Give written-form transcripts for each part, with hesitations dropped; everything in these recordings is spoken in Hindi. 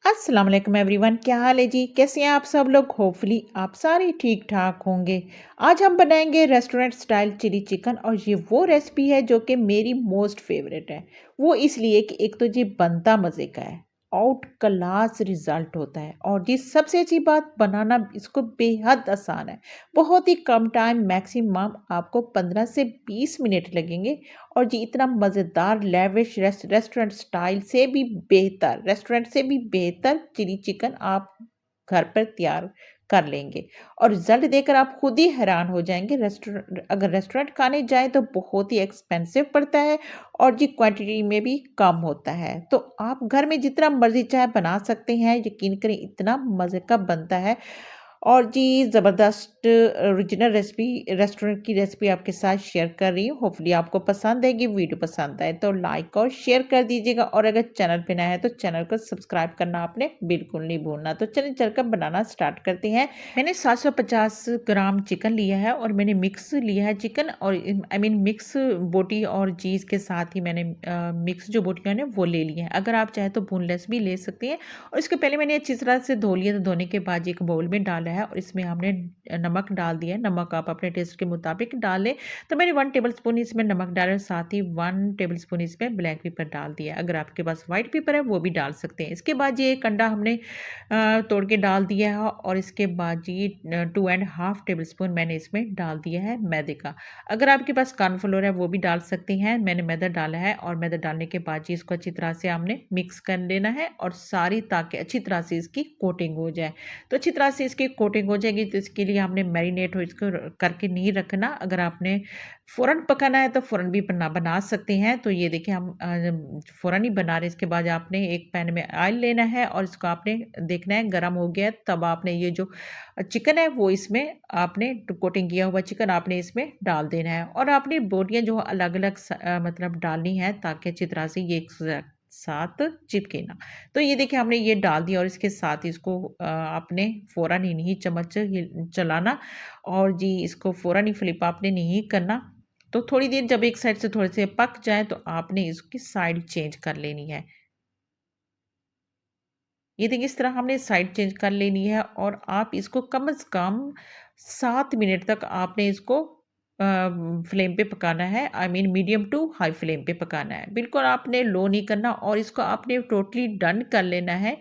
अस्सलाम वालेकुम एवरीवन, क्या हाल है जी? कैसे हैं आप सब लोग? होपफुली आप सारे ठीक ठाक होंगे। आज हम बनाएंगे रेस्टोरेंट स्टाइल चिली चिकन और ये वो रेसिपी है जो कि मेरी मोस्ट फेवरेट है। वो इसलिए कि एक तो ये बनता मज़े का है, आउट क्लास रिजल्ट होता है और जी सबसे अच्छी बात बनाना इसको बेहद आसान है। बहुत ही कम टाइम, मैक्सिमम आपको 15 से 20 मिनट लगेंगे और जी इतना मज़ेदार लेविश रेस्टोरेंट स्टाइल से भी बेहतर, रेस्टोरेंट से भी बेहतर चिली चिकन आप घर पर तैयार कर लेंगे और रिज़ल्ट देखकर आप खुद ही हैरान हो जाएँगे। रेस्टोरेंट खाने जाएँ तो बहुत ही एक्सपेंसिव पड़ता है और जी क्वांटिटी में भी कम होता है। तो आप घर में जितना मर्ज़ी चाहे बना सकते हैं, यकीन करें इतना मज़े का बनता है। और जी ज़बरदस्त ओरिजिनल रेसिपी, रेस्टोरेंट की रेसिपी आपके साथ शेयर कर रही हूँ। होपफुली आपको पसंद आएगी। वीडियो पसंद आए तो लाइक और शेयर कर दीजिएगा और अगर चैनल पे नया है तो चैनल को सब्सक्राइब करना आपने बिल्कुल नहीं भूलना। तो चलिए चलकर बनाना स्टार्ट करते हैं। मैंने 750 ग्राम चिकन लिया है और मैंने मिक्स लिया है चिकन और मिक्स बोटी और चीज़ के साथ ही मैंने मिक्स जो बोटियाँ हैं वो ले ली हैं। अगर आप चाहें तो बोनलेस भी ले सकते हैं और इसके पहले मैंने अच्छी तरह से धो लिया। तो धोने के बाद एक बाउल में डाला है और इसमें हमने नमक डाल दिया है। नमक आप अपने टेस्ट के मुताबिक डालें। तो मैंने 1 टेबलस्पून इसमें नमक डाला और साथ ही 1 टेबलस्पून इसमें ब्लैक पेपर डाल दिया है। अगर आपके पास व्हाइट पेपर है वो भी डाल सकते हैं। इसके बाद ये एक अंडा हमने तोड़ के डाल दिया है और इसके बाद ये 2 एंड हाफ टेबलस्पून मैंने इसमें डाल दिया है मैदे का। अगर आपके पास कॉर्नफ्लोर है वो भी डाल सकते हैं। मैंने मैदा डाला है और मैदा डालने के बाद जी इसको अच्छी तरह से हमने मिक्स कर लेना है और सारी ताकि अच्छी तरह से इसकी कोटिंग हो जाए। तो अच्छी तरह से इसकी कोटिंग हो जाएगी तो इसके लिए हमने मैरिनेट हो इसको करके नहीं रखना। अगर आपने फ़ौरन पकाना है तो फ़ौरन भी बना बना सकते हैं। तो ये देखिए हम फ़ौरन ही बना रहे हैं। इसके बाद आपने एक पैन में ऑयल लेना है और इसको आपने देखना है गरम हो गया है, तब आपने ये जो चिकन है वो इसमें आपने कोटिंग किया हुआ चिकन आपने इसमें डाल देना है और आपने बोटियाँ जो अलग-अलग मतलब डालनी है ताकि अच्छी तरह से ये एक साथ चिपके ना। तो ये देखिए हमने ये डाल दिया और इसके साथ इसको आपने फ़ौरन ही नहीं चम्मच चलाना और जी इसको फ़ौरन ही फ्लिप आपने नहीं करना। तो थोड़ी देर जब एक साइड से थोड़े से पक जाए तो आपने इसकी साइड चेंज कर लेनी है। ये देखिए इस तरह हमने साइड चेंज कर लेनी है और आप इसको कम से कम 7 मिनट तक आपने इसको फ्लेम पे पकाना है। मीडियम टू हाई फ्लेम पे पकाना है। बिल्कुल आपने लो नहीं करना और इसको आपने टोटली डन कर लेना है।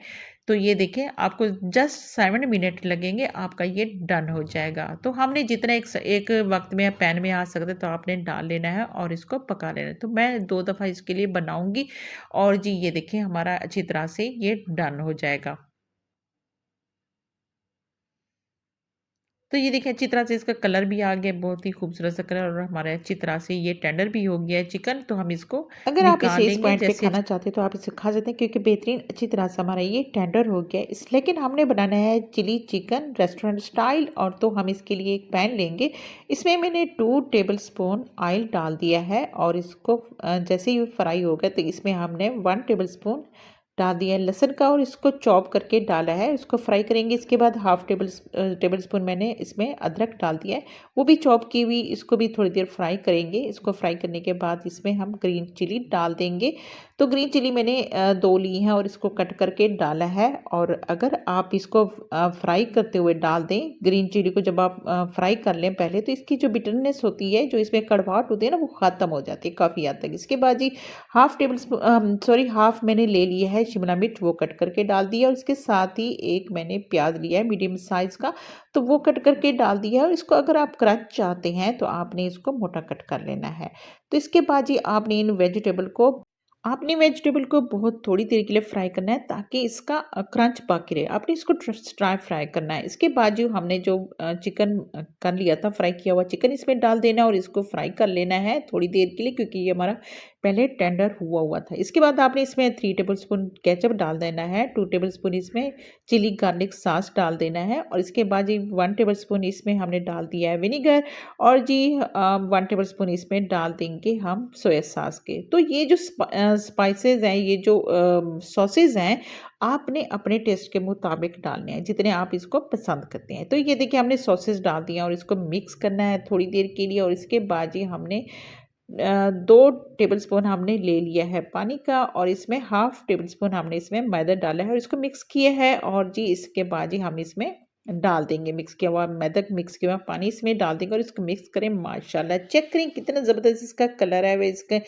तो ये देखें आपको जस्ट 7 मिनट लगेंगे, आपका ये डन हो जाएगा। तो हमने जितना एक वक़्त में पैन में आ सकते तो आपने डाल लेना है और इसको पका लेना है। तो मैं 2 दफ़ा इसके लिए बनाऊँगी और जी ये देखिए हमारा अच्छी तरह से ये डन हो जाएगा। तो ये देखिए अच्छी तरह से इसका कलर भी आ गया, बहुत ही खूबसूरत सा कलर और हमारा अच्छी तरह से ये टेंडर भी हो गया है चिकन, तो हम इसको अगर आप इसे निकाल इस लेंगे पॉइंट पे जैसे खाना चाहते हैं तो आप इसे खा सकते हैं क्योंकि बेहतरीन अच्छी तरह से हमारा ये टेंडर हो गया है। इस लेकिन हमने बनाना है चिली चिकन रेस्टोरेंट स्टाइल और तो हम इसके लिए एक पैन लेंगे। इसमें मैंने 2 टेबलस्पून ऑयल डाल दिया है और इसको जैसे ही फ्राई हो गया तो इसमें हमने 1 टेबलस्पून डाल दिया है लहसुन का और इसको चॉप करके डाला है। इसको फ्राई करेंगे। इसके बाद हाफ टेबलस्पून मैंने इसमें अदरक डाल दिया है, वो भी चॉप की हुई। इसको भी थोड़ी देर फ्राई करेंगे। इसको फ्राई करने के बाद इसमें हम ग्रीन चिली डाल देंगे। तो ग्रीन चिली मैंने 2 ली हैं और इसको कट करके डाला है और अगर आप इसको फ्राई करते हुए डाल दें ग्रीन चिली को, जब आप फ्राई कर लें पहले, तो इसकी जो बिटरनेस होती है, जो इसमें कड़वाहट होती है ना, वो ख़त्म हो जाती है काफ़ी हद तक। इसके बाद जी हाफ मैंने ले लिया है शिमला मिर्च, वो कट करके डाल दिया और इसके साथ ही एक मैंने प्याज लिया है मीडियम साइज़ का, तो वो कट करके डाल दिया है और इसको अगर आप क्रंच चाहते हैं तो आपने इसको मोटा कट कर लेना है। तो इसके बाद जी आपने वेजिटेबल को बहुत थोड़ी देर के लिए फ्राई करना है ताकि इसका क्रंच बाकी रहे। आपने इसको स्ट्राई फ्राई करना है। इसके बाद जो हमने जो चिकन कर लिया था, फ्राई किया हुआ चिकन इसमें डाल देना और इसको फ्राई कर लेना है थोड़ी देर के लिए क्योंकि ये हमारा पहले टेंडर हुआ हुआ था। इसके बाद आपने इसमें 3 टेबलस्पून केचप डाल देना है, 2 टेबलस्पून इसमें चिली गार्लिक सॉस डाल देना है और इसके बाद जी 1 टेबलस्पून इसमें हमने डाल दिया है विनेगर और जी 1 टेबलस्पून इसमें डाल देंगे हम सोया सॉस के। तो ये जो स्पाइसेस हैं, ये जो सॉसेज हैं, आपने अपने टेस्ट के मुताबिक डालने हैं जितने आप इसको पसंद करते हैं। तो ये देखिए हमने सॉसेज डाल दिया और इसको मिक्स करना है थोड़ी देर के लिए और इसके बाद जी हमने 2 टेबलस्पून हमने ले लिया है पानी का और इसमें हाफ़ टेबलस्पून हमने इसमें मैदा डाला है और इसको मिक्स किया है और जी इसके बाद जी हम इसमें डाल देंगे मिक्स किया हुआ मैदा मिक्स किया हुआ पानी इसमें डाल देंगे और इसको मिक्स करें माशाल्लाह चेक करें कितना ज़बरदस्त इसका कलर है व इसका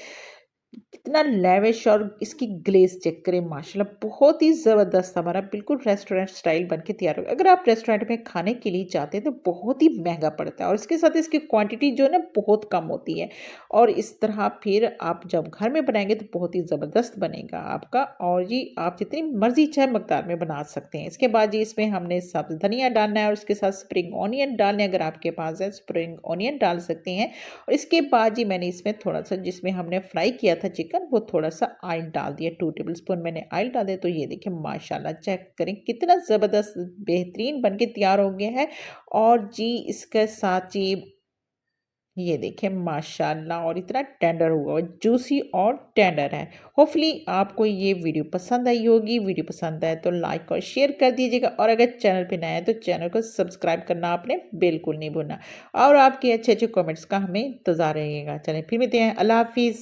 कितना लेविश और इसकी ग्लेज़ चेक करें माशाल्लाह बहुत ही ज़बरदस्त हमारा बिल्कुल रेस्टोरेंट स्टाइल बन के तैयार होगा। अगर आप रेस्टोरेंट में खाने के लिए जाते हैं तो बहुत ही महँगा पड़ता है और इसके साथ इसकी क्वांटिटी जो है ना बहुत कम होती है और इस तरह फिर आप जब घर में बनाएँगे तो बहुत ही ज़बरदस्त बनेगा आपका और जी आप जितनी मर्ज़ी चाहे मकदार में बना सकते हैं। इसके बाद जी इसमें हमने सब्ज़ धनिया डालना है और उसके साथ स्प्रिंग ऑनियन डालने हैं अगर आपके पास है स्प्रिंग ऑनियन डाल सकते हैं और इसके बाद जी मैंने इसमें थोड़ा-सा जिसमें हमने फ्राई किया था चिकन वो थोड़ा-सा ऑयल डाल दिया 2 टेबलस्पून मैंने ऑयल डाल दिया तो ये देखिए माशाल्लाह चेक करें कितना ज़बरदस्त बेहतरीन बन के तैयार हो गया है और जी इसके साथ जी ये देखिए माशाल्लाह और इतना टेंडर हुआ और जूसी और टेंडर है। होपफुली आपको ये वीडियो पसंद आई होगी। वीडियो पसंद आए तो लाइक और शेयर कर दीजिएगा और अगर चैनल पे नया है तो चैनल को सब्सक्राइब करना आपने बिल्कुल नहीं भूलना और आपके अच्छे-अच्छे कमेंट्स का हमें इंतज़ार रहेगा। चलें फिर मिलते हैं। अल्लाह हाफ़िज़।